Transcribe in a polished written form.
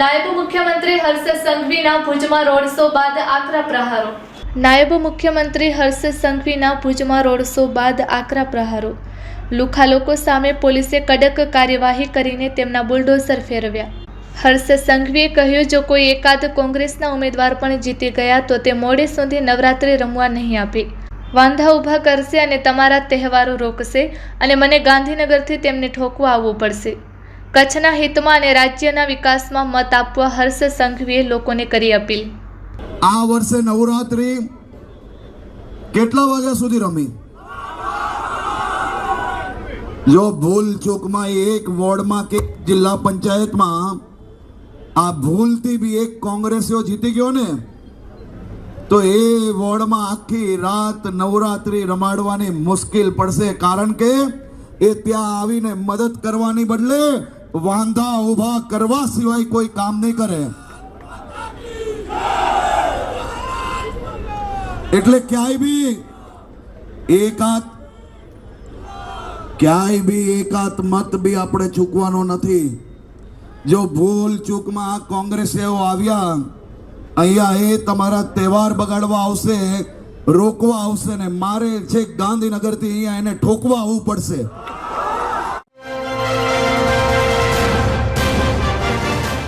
નાયબ મુખ્યમંત્રી હર્ષ સંઘવીના ભુજમાં રોડ શો બાદ આકરા પ્રહારો. નાયબ મુખ્યમંત્રી હર્ષ સંઘવીના ભુજમાં રોડ શો બાદ આકરા પ્રહારો. લુખ્ખા લોકો સામે પોલીસે કડક કાર્યવાહી કરીને તેમના બુલડોઝર ફેરવ્યા. હર્ષ સંઘવીએ કહ્યું, જો કોઈ એકાદ કોંગ્રેસના ઉમેદવાર પણ જીતી ગયા તો તે મોડે સુધી નવરાત્રિ રમવા નહીં આપે. વાંધા ઊભા કરશે અને તમારા તહેવારો રોકશે અને મને ગાંધીનગરથી તેમને ઠોકવા આવવું પડશે. કચ્છના હિતમાં અને રાજ્યના વિકાસમાં મત આપવા હર્ષ સંઘવીએ લોકોને કરી અપીલ. આ વર્ષે નવરાત્રી કેટલા વાગ્યા સુધી રમી? જો ભૂલ ચૂકમાં એક વોર્ડમાં કે જિલ્લા પંચાયતમાં આ ભૂલથી બી એક કોંગ્રેસીઓ જીતી ગયો ને તો એ વોર્ડમાં આખી રાત નવરાત્રી રમાડવાની મુશ્કેલ પડશે. કારણ કે એ ત્યાં આવીને મદદ કરવાની બદલે વાંધા ઊભા કરવા સિવાય કોઈ કામ નહીં કરે. એટલે ક્યાંય બી એકાત મત બી આપણે ચૂકવાનો નથી. જો ભૂલ ચૂકમાં આ કોંગ્રેસીઓ આવ્યા અહીંયા એ તમારા તહેવાર બગાડવા આવશે, રોકવા આવશે ને મારે છે ગાંધીનગરથી અહીંયા એને ઠોકવા આવવું પડશે.